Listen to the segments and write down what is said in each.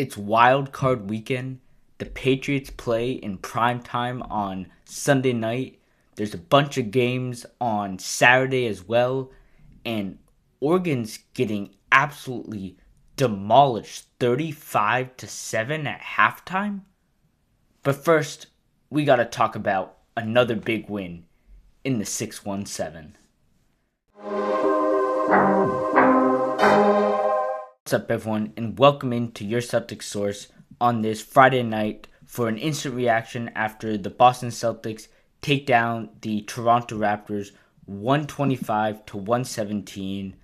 It's wild card weekend. The Patriots play in prime time on Sunday night. There's a bunch of games on Saturday as well. And Oregon's getting absolutely demolished 35-7 at halftime. But first, we got to talk about another big win in the 617. What's up, everyone, and welcome into your Celtics source on this Friday night for an instant reaction after the Boston Celtics take down the Toronto Raptors 125-117.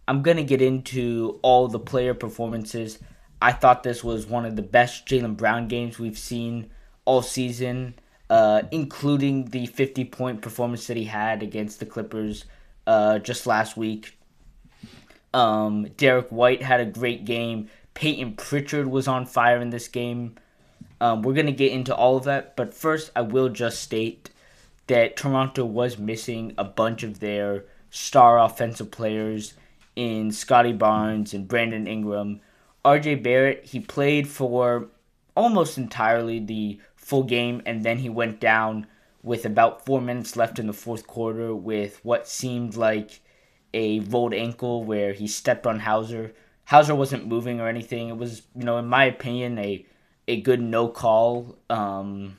I'm going to get into all the player performances. I thought this was one of the best Jaylen Brown games we've seen all season, including the 50-point performance that he had against the Clippers just last week. Derrick White had a great game. Payton Pritchard was on fire in this game. We're going to get into all of that, but first I will just state that Toronto was missing a bunch of their star offensive players in Scotty Barnes and Brandon Ingram. RJ Barrett, he played for almost entirely the full game, and then he went down with about 4 minutes left in the fourth quarter with what seemed like a rolled ankle where he stepped on Hauser. Hauser wasn't moving or anything. It was, in my opinion, a good no call. But,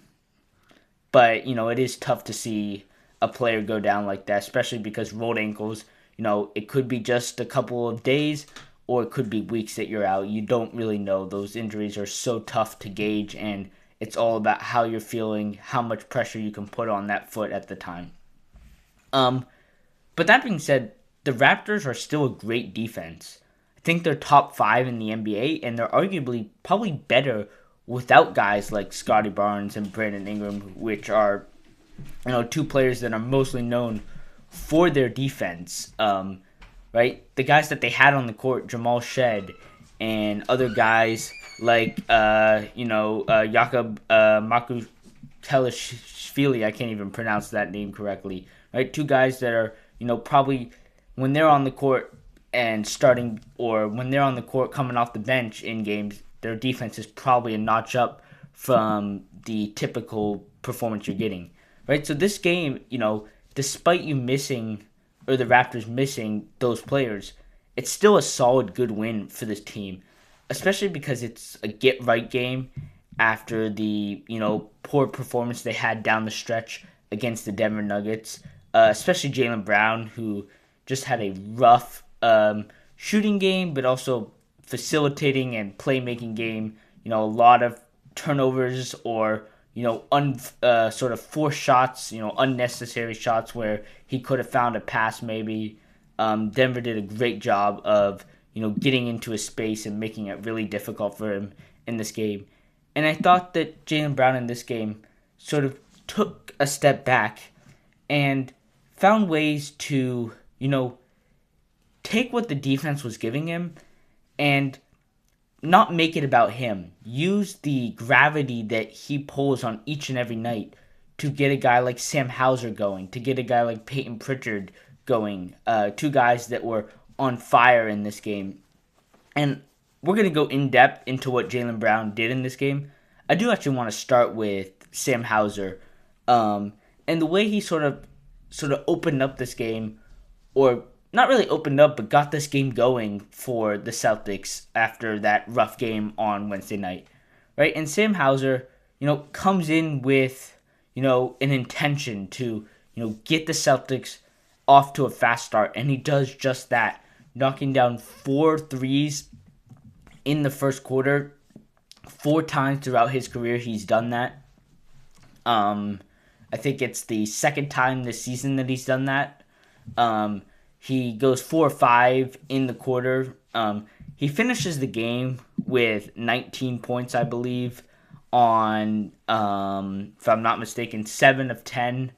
it is tough to see a player go down like that, especially because rolled ankles, it could be just a couple of days or it could be weeks that you're out. You don't really know. Those injuries are so tough to gauge, and it's all about how you're feeling, how much pressure you can put on that foot at the time. But that being said, the Raptors are still a great defense. I think they're top 5 in the NBA, and they're arguably probably better without guys like Scotty Barnes and Brandon Ingram, which are, two players that are mostly known for their defense. Right? The guys that they had on the court, Jamal Shed, and other guys like, Jakob Makutelishvili, I can't even pronounce that name correctly. Right? Two guys that are, probably when they're on the court and starting, or when they're on the court coming off the bench in games, their defense is probably a notch up from the typical performance you're getting, right? So this game, despite you missing, or the Raptors missing those players, it's still a solid, good win for this team, especially because it's a get-right game after the, poor performance they had down the stretch against the Denver Nuggets, especially Jaylen Brown, who just had a rough shooting game, but also facilitating and playmaking game. A lot of turnovers or sort of forced shots, unnecessary shots where he could have found a pass maybe. Denver did a great job of getting into his space and making it really difficult for him in this game. And I thought that Jaylen Brown in this game sort of took a step back and found ways to take what the defense was giving him and not make it about him. Use the gravity that he pulls on each and every night to get a guy like Sam Hauser going, to get a guy like Payton Pritchard going, two guys that were on fire in this game. And we're going to go in depth into what Jaylen Brown did in this game. I do actually want to start with Sam Hauser, and the way he sort of opened up this game, or not really opened up, but got this game going for the Celtics after that rough game on Wednesday night, right? And Sam Hauser, comes in with, an intention to, get the Celtics off to a fast start, and he does just that, knocking down 4 threes in the first quarter. 4 times throughout his career he's done that. I think it's the second time this season that he's done that. He goes 4 or 5 in the quarter. He finishes the game with 19 points, I believe, on, if I'm not mistaken, 7 of 10,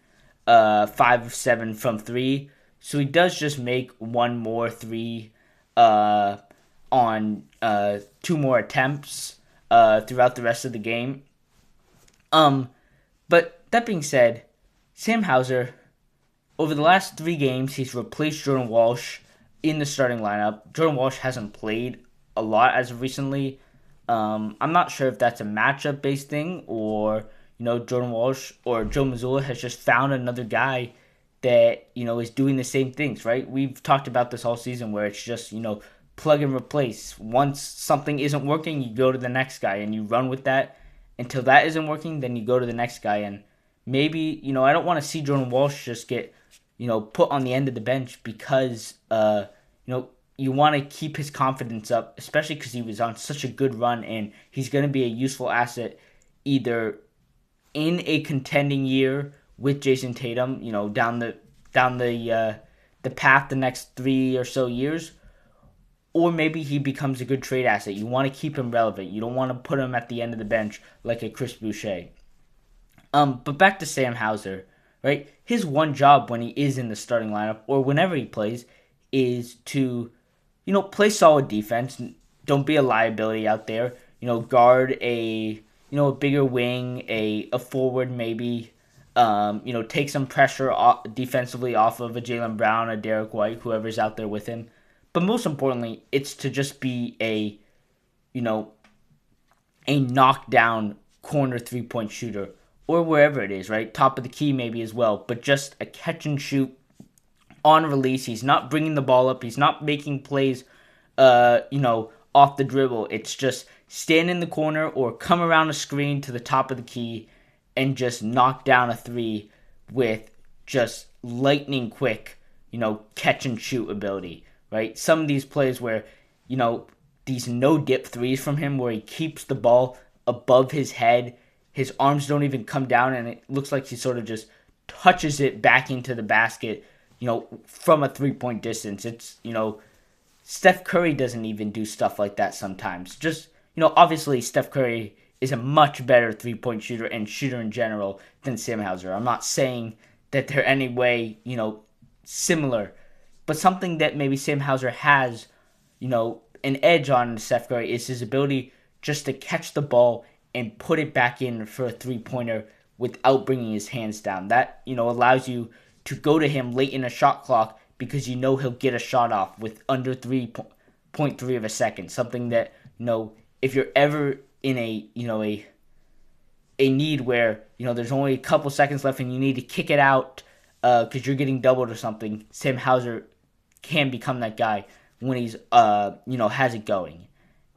5 of 7 from 3. So he does just make 1 more 3 on 2 more attempts throughout the rest of the game. But that being said, Sam Hauser, over the last 3 games, he's replaced Jordan Walsh in the starting lineup. Jordan Walsh hasn't played a lot as of recently. I'm not sure if that's a matchup based thing or Jordan Walsh or Joe Mazzulla has just found another guy that is doing the same things, right? We've talked about this all season where it's just plug and replace. Once something isn't working, you go to the next guy and you run with that until that isn't working. Then you go to the next guy, and maybe I don't want to see Jordan Walsh just get put on the end of the bench because you want to keep his confidence up, especially because he was on such a good run and he's going to be a useful asset either in a contending year with Jason Tatum, down the path the next 3 or so years, or maybe he becomes a good trade asset. You want to keep him relevant. You don't want to put him at the end of the bench like a Chris Boucher. But back to Sam Hauser, right? His one job when he is in the starting lineup or whenever he plays is to, play solid defense. Don't be a liability out there. Guard a bigger wing, a forward maybe. Take some pressure defensively off of a Jaylen Brown, a Derrick White, whoever's out there with him. But most importantly, it's to just be a knockdown corner 3-point shooter or wherever it is, right? Top of the key maybe as well, but just a catch and shoot on release. He's not bringing the ball up. He's not making plays, off the dribble. It's just stand in the corner or come around a screen to the top of the key and just knock down a three with just lightning quick, catch and shoot ability, right? Some of these plays where, these no dip threes from him where he keeps the ball above his head, his arms don't even come down, and it looks like he sort of just touches it back into the basket, from a 3-point distance. It's, Steph Curry doesn't even do stuff like that sometimes. Just, obviously Steph Curry is a much better 3-point shooter and shooter in general than Sam Hauser. I'm not saying that they're any way, similar, but something that maybe Sam Hauser has, an edge on Steph Curry is his ability just to catch the ball and put it back in for a 3-pointer without bringing his hands down. That, allows you to go to him late in a shot clock because he'll get a shot off with under 3.3 of a second. Something that, if you're ever in a need where, there's only a couple seconds left and you need to kick it out because you're getting doubled or something, Sam Hauser can become that guy when he's, has it going.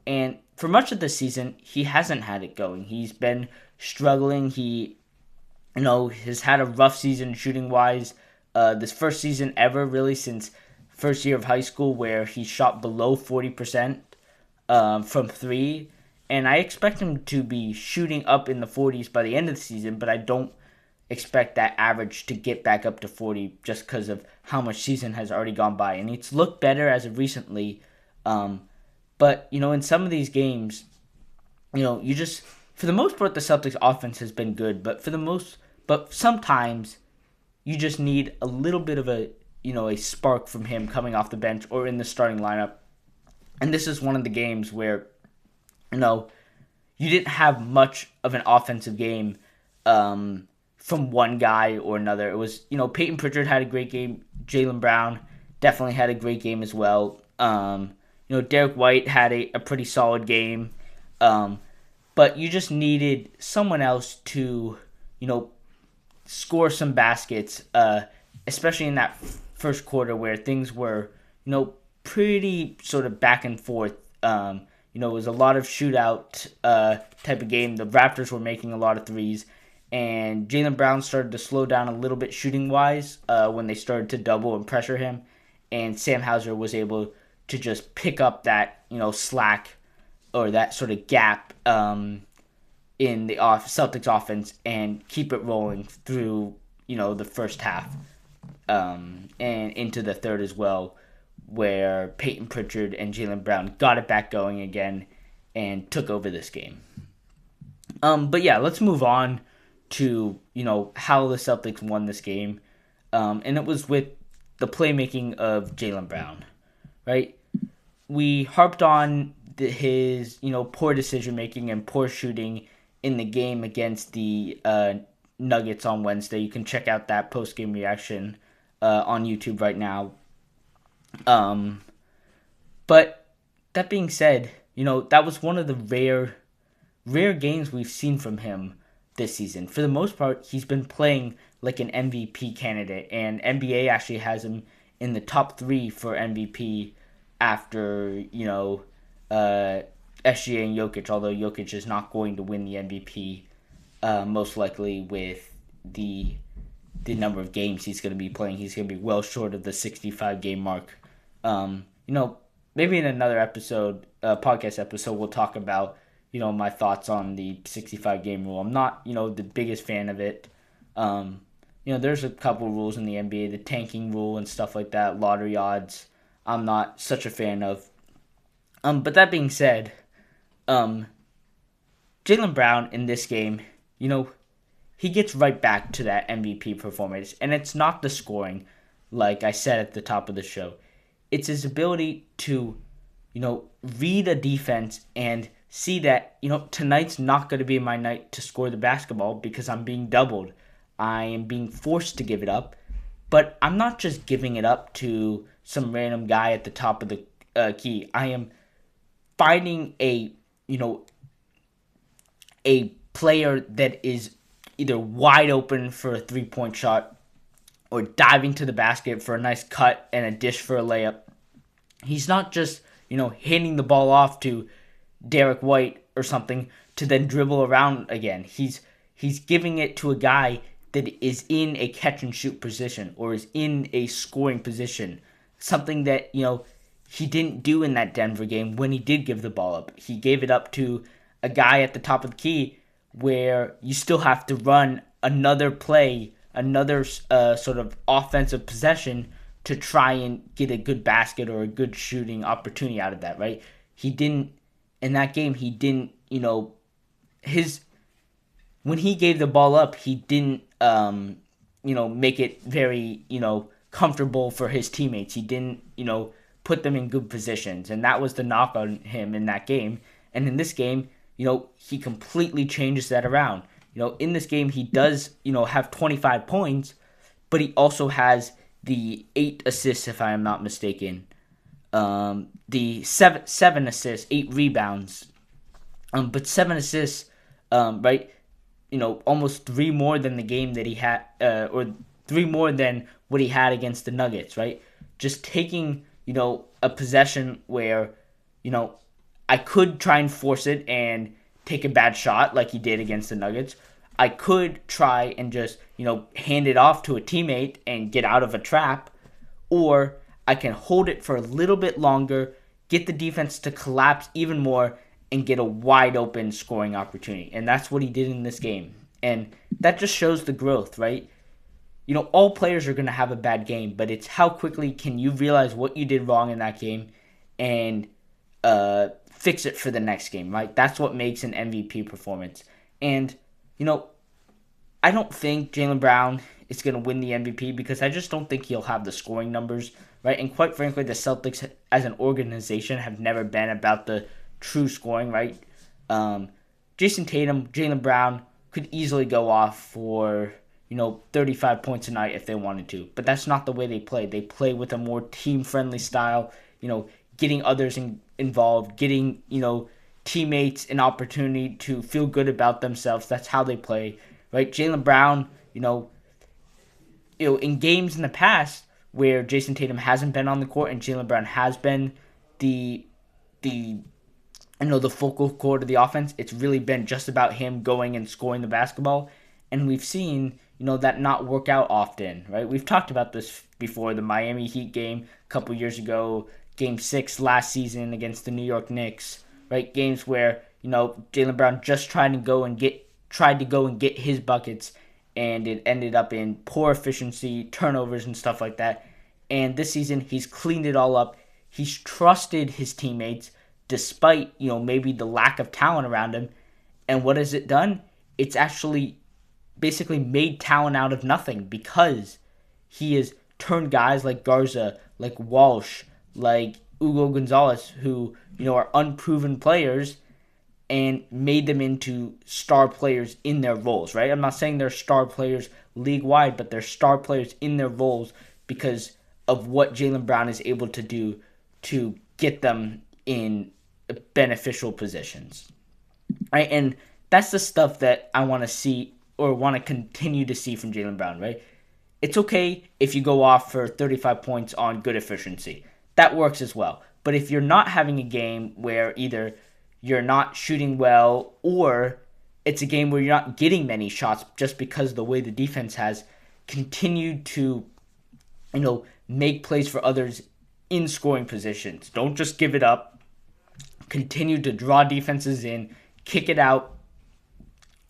And for much of the season, he hasn't had it going. He's been struggling. He, has had a rough season shooting-wise. This first season ever, really, since first year of high school, where he shot below 40% from three. And I expect him to be shooting up in the 40s by the end of the season, but I don't expect that average to get back up to 40 just because of how much season has already gone by. And it's looked better as of recently. But, in some of these games, you just, for the most part, the Celtics offense has been good, but sometimes you just need a little bit of a spark from him coming off the bench or in the starting lineup. And this is one of the games where, you didn't have much of an offensive game from one guy or another. It was, Payton Pritchard had a great game. Jaylen Brown definitely had a great game as well. Derrick White had a pretty solid game. But you just needed someone else to, score some baskets, especially in that first quarter where things were, pretty sort of back and forth. It was a lot of shootout type of game. The Raptors were making a lot of threes, and Jaylen Brown started to slow down a little bit shooting-wise when they started to double and pressure him, and Sam Hauser was able to just pick up that, slack or that sort of gap in the Celtics offense and keep it rolling through, the first half and into the third as well, where Payton Pritchard and Jaylen Brown got it back going again and took over this game. But yeah, let's move on to, how the Celtics won this game. And it was with the playmaking of Jaylen Brown, right? We harped on his, poor decision-making and poor shooting in the game against the Nuggets on Wednesday. You can check out that post-game reaction on YouTube right now. But that being said, that was one of the rare games we've seen from him this season. For the most part, he's been playing like an MVP candidate, and NBA actually has him in the top 3 for MVP after, SGA and Jokic, although Jokic is not going to win the MVP, most likely with the number of games he's going to be playing. He's going to be well short of the 65-game mark. Maybe in another episode, podcast episode, we'll talk about, my thoughts on the 65-game rule. I'm not, the biggest fan of it. There's a couple rules in the NBA, the tanking rule and stuff like that, lottery odds, I'm not such a fan of. But that being said, Jaylen Brown in this game, he gets right back to that MVP performance. And it's not the scoring, like I said at the top of the show. It's his ability to, read a defense and see that, tonight's not going to be my night to score the basketball because I'm being doubled. I am being forced to give it up. But I'm not just giving it up to some random guy at the top of the key. I am finding a player that is either wide open for a three-point shot or diving to the basket for a nice cut and a dish for a layup. He's not just, handing the ball off to Derrick White or something to then dribble around again. He's giving it to a guy that is in a catch-and-shoot position or is in a scoring position. Something that, he didn't do in that Denver game when he did give the ball up. He gave it up to a guy at the top of the key where you still have to run another play, another sort of offensive possession to try and get a good basket or a good shooting opportunity out of that, right? He didn't, in that game, when he gave the ball up, he didn't, make it very, comfortable for his teammates. He didn't, put them in good positions. And that was the knock on him in that game. And in this game, he completely changes that around. In this game, he does, have 25 points, but he also has the 8 assists, if I am not mistaken. The 7 assists, 8 rebounds. But 7 assists, right? Almost 3 more than the game that he had, or 3 more than what he had against the Nuggets, right? Just taking, a possession where, I could try and force it and take a bad shot like he did against the Nuggets. I could try and just, hand it off to a teammate and get out of a trap. Or I can hold it for a little bit longer, get the defense to collapse even more, and get a wide open scoring opportunity. And that's what he did in this game. And that just shows the growth, right? All players are going to have a bad game, but it's how quickly can you realize what you did wrong in that game and fix it for the next game, right? That's what makes an MVP performance. And, I don't think Jaylen Brown is going to win the MVP because I just don't think he'll have the scoring numbers, right? And quite frankly, the Celtics as an organization have never been about the true scoring, right? Jason Tatum, Jaylen Brown could easily go off for, 35 points a night if they wanted to. But that's not the way they play. They play with a more team-friendly style, getting others involved, getting, teammates an opportunity to feel good about themselves. That's how they play, right? Jaylen Brown, in games in the past where Jason Tatum hasn't been on the court and Jaylen Brown has been the focal core of the offense, it's really been just about him going and scoring the basketball. And we've seen, that not work out often, right? We've talked about this before, the Miami Heat game a couple years ago, Game 6 last season against the New York Knicks, right? Games where, Jaylen Brown just tried to go and get his buckets, and it ended up in poor efficiency, turnovers, and stuff like that. And this season, he's cleaned it all up. He's trusted his teammates despite, maybe the lack of talent around him. And what has it done? It's actually basically made talent out of nothing because he has turned guys like Garza, like Walsh, like Hugo Gonzalez, who, are unproven players, and made them into star players in their roles, right? I'm not saying they're star players league-wide, but they're star players in their roles because of what Jaylen Brown is able to do to get them in beneficial positions. Right? And that's the stuff that I want to see or want to continue to see from Jaylen Brown, right? It's okay if you go off for 35 points on good efficiency. That works as well. But if you're not having a game where either you're not shooting well or it's a game where you're not getting many shots just because the way the defense has continued to, make plays for others in scoring positions. Don't just give it up. Continue to draw defenses in, kick it out,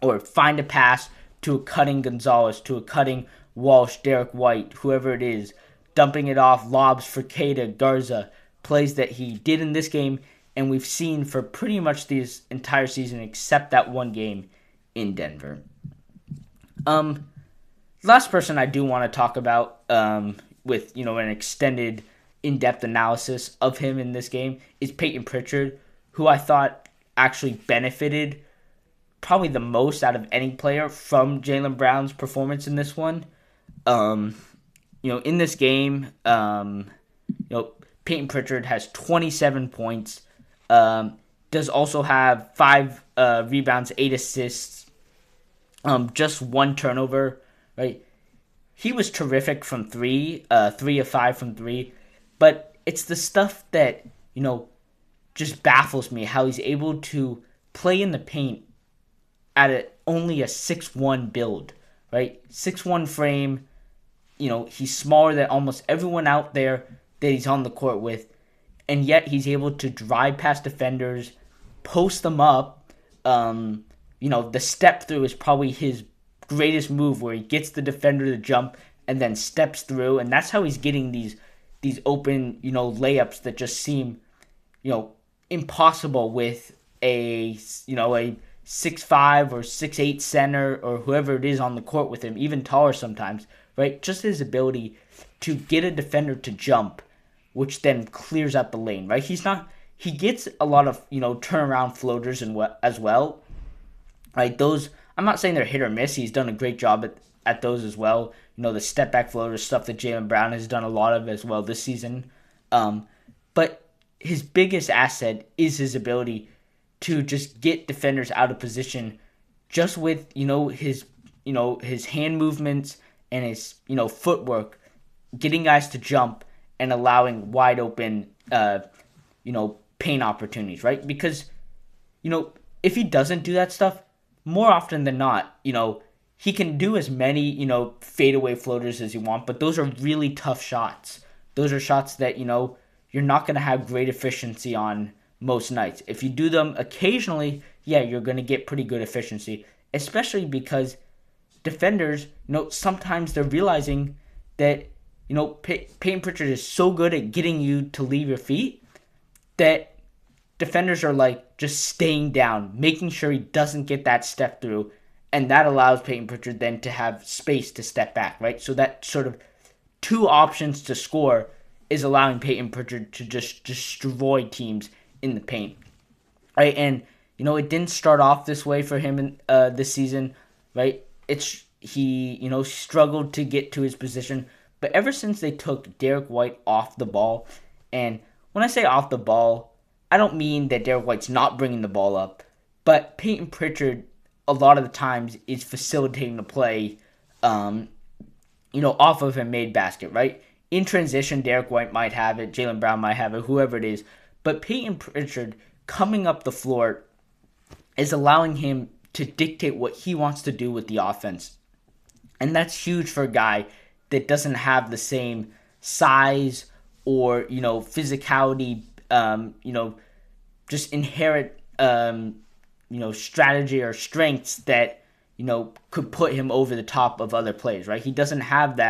or find a pass to a cutting Gonzalez, to a cutting Walsh, Derrick White, whoever it is, dumping it off, lobs for Queta, Garza, plays that he did in this game, and we've seen for pretty much this entire season except that one game in Denver. Last person I do want to talk about with, an extended in-depth analysis of him in this game is Payton Pritchard, who I thought actually benefited probably the most out of any player from Jaylen Brown's performance in this one. In this game, Payton Pritchard has 27 points, does also have 5 rebounds, 8 assists, just 1 turnover, right? He was terrific from 3, 3 of 5 from 3, but it's the stuff that, just baffles me, how he's able to play in the paint at only a 6'1" build, right? 6'1" frame. He's smaller than almost everyone out there that he's on the court with, and yet he's able to drive past defenders, post them up. The step through is probably his greatest move, where he gets the defender to jump and then steps through, and that's how he's getting these open, layups that just seem, impossible with a 6'5" or 6'8" center or whoever it is on the court with him, even taller sometimes, right? Just his ability to get a defender to jump, which then clears out the lane, right? He gets a lot of, turnaround floaters as well, right? Those, I'm not saying they're hit or miss. He's done a great job at those as well. The step back floaters, stuff that Jaylen Brown has done a lot of as well this season. But his biggest asset is his ability to just get defenders out of position just with, his hand movements and his, footwork, getting guys to jump and allowing wide open, paint opportunities, right? Because, if he doesn't do that stuff, more often than not, he can do as many, fadeaway floaters as you want, but those are really tough shots. Those are shots that, you're not going to have great efficiency on most nights. If you do them occasionally, yeah, you're going to get pretty good efficiency, especially because defenders, sometimes they're realizing that, Payton Pritchard is so good at getting you to leave your feet that defenders are just staying down, making sure he doesn't get that step through, and that allows Payton Pritchard then to have space to step back, right? So that sort of 2 options to score is allowing Payton Pritchard to just destroy teams in the paint, right? And it didn't start off this way for him in this season, right? He struggled to get to his position, but ever since they took Derrick White off the ball, and when I say off the ball, I don't mean that Derrick White's not bringing the ball up, but Payton Pritchard a lot of the times is facilitating the play, off of a made basket, right? In transition, Derrick White might have it, Jaylen Brown might have it, whoever it is. But Payton Pritchard coming up the floor is allowing him to dictate what he wants to do with the offense. And that's huge for a guy that doesn't have the same size or, physicality, just inherent, strategy or strengths that, could put him over the top of other players, right? He doesn't have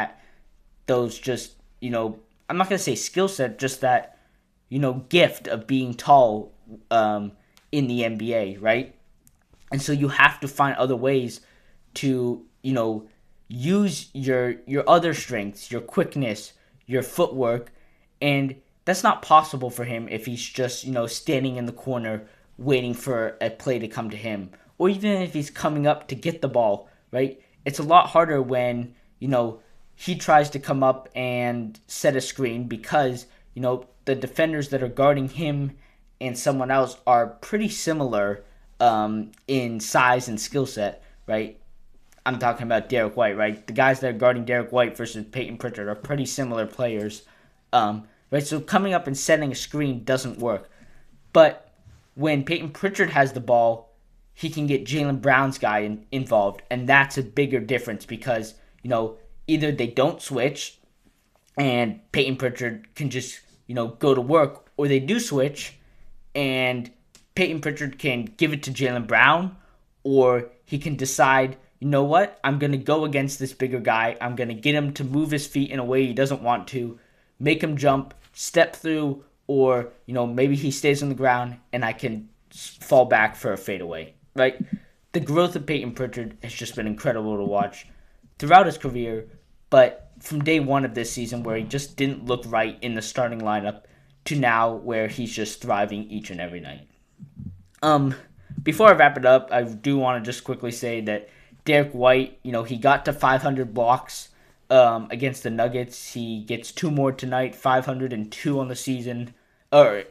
those just, I'm not going to say skill set, just that, gift of being tall in the NBA, right? And so you have to find other ways to, use your other strengths, your quickness, your footwork, and that's not possible for him if he's just, standing in the corner waiting for a play to come to him, or even if he's coming up to get the ball, right? It's a lot harder when, he tries to come up and set a screen because, the defenders that are guarding him and someone else are pretty similar in size and skill set, right? I'm talking about Derrick White, right? The guys that are guarding Derrick White versus Payton Pritchard are pretty similar players, right? So coming up and setting a screen doesn't work. But when Payton Pritchard has the ball, he can get Jaylen Brown's guy involved, and that's a bigger difference because, either they don't switch and Payton Pritchard can just, go to work, or they do switch and Payton Pritchard can give it to Jaylen Brown, or he can decide, you know what, I'm going to go against this bigger guy. I'm going to get him to move his feet in a way he doesn't want to, make him jump, step through, or, maybe he stays on the ground and I can fall back for a fadeaway, right? The growth of Payton Pritchard has just been incredible to watch throughout his career, but from day one of this season where he just didn't look right in the starting lineup to now where he's just thriving each and every night. Before I wrap it up, I do want to just quickly say that Derrick White, he got to 500 blocks against the Nuggets. He gets 2 more tonight, 502 on the season, for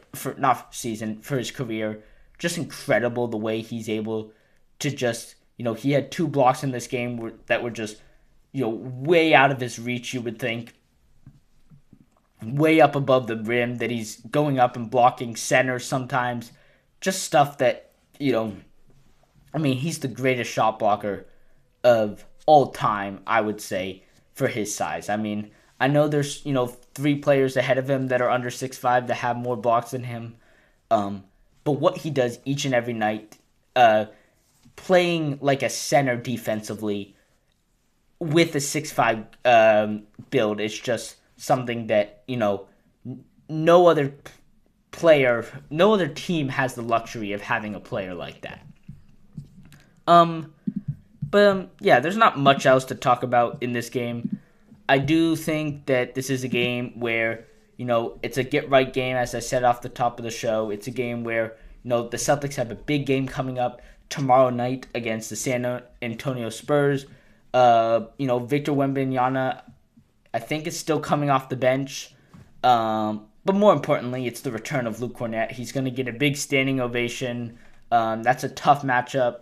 his career. Just incredible the way he's able to just, he had 2 blocks in this game that were just, way out of his reach, you would think. Way up above the rim, that he's going up and blocking center sometimes. Just stuff that, he's the greatest shot blocker of all time, I would say, for his size. I know there's, 3 players ahead of him that are under 6'5" that have more blocks than him. But what he does each and every night, playing like a center defensively with a 6'5" build, is just something that, no other team has the luxury of having a player like that. There's not much else to talk about in this game. I do think that this is a game where, it's a get-right game, as I said off the top of the show. It's a game where, the Celtics have a big game coming up tomorrow night against the San Antonio Spurs. Victor Wembanyama, I think, is still coming off the bench. But more importantly, it's the return of Luke Kornet. He's going to get a big standing ovation. That's a tough matchup.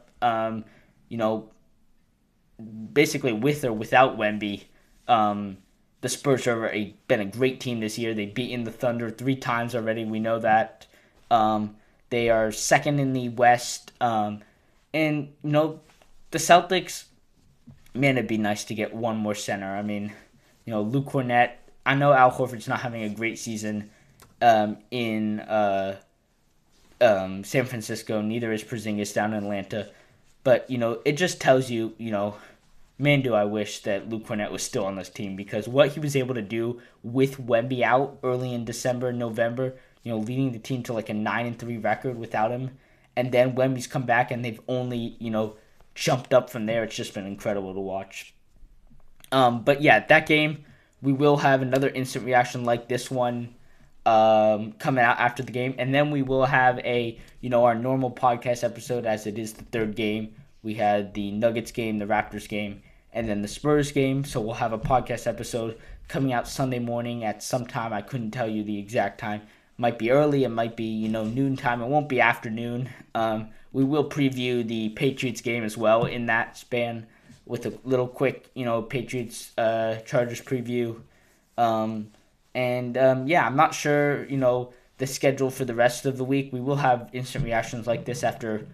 Basically with or without Wemby, the Spurs have been a great team this year. They've beaten the Thunder 3 times already. We know that. They are second in the West. And, the Celtics, man, it'd be nice to get one more center. Luke Kornet. I know Al Horford's not having a great season in San Francisco. Neither is Porzingis down in Atlanta. But, it just tells you, man, do I wish that Luke Kornet was still on this team, because what he was able to do with Wemby out early in December and November, leading the team to like a 9-3 record without him. And then Wemby's come back and they've only, jumped up from there. It's just been incredible to watch. That game, we will have another instant reaction like this one coming out after the game. And then we will have our normal podcast episode, as it is the 3rd game. We had the Nuggets game, the Raptors game, and then the Spurs game. So we'll have a podcast episode coming out Sunday morning at some time. I couldn't tell you the exact time. It might be early. It might be, noon time. It won't be afternoon. We will preview the Patriots game as well in that span with a little quick, Patriots Chargers preview. I'm not sure, the schedule for the rest of the week. We will have instant reactions like this after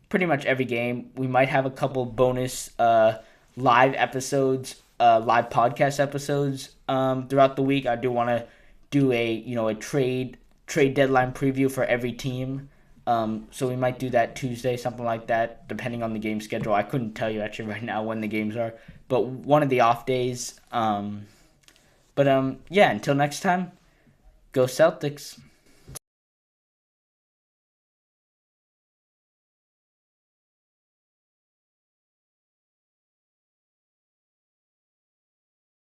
pretty much every game. We might have a couple bonus live episodes, live podcast episodes throughout the week. I do want to do a trade deadline preview for every team. So we might do that Tuesday, something like that, depending on the game schedule. I couldn't tell you actually right now when the games are, but one of the off days. Until next time, go Celtics.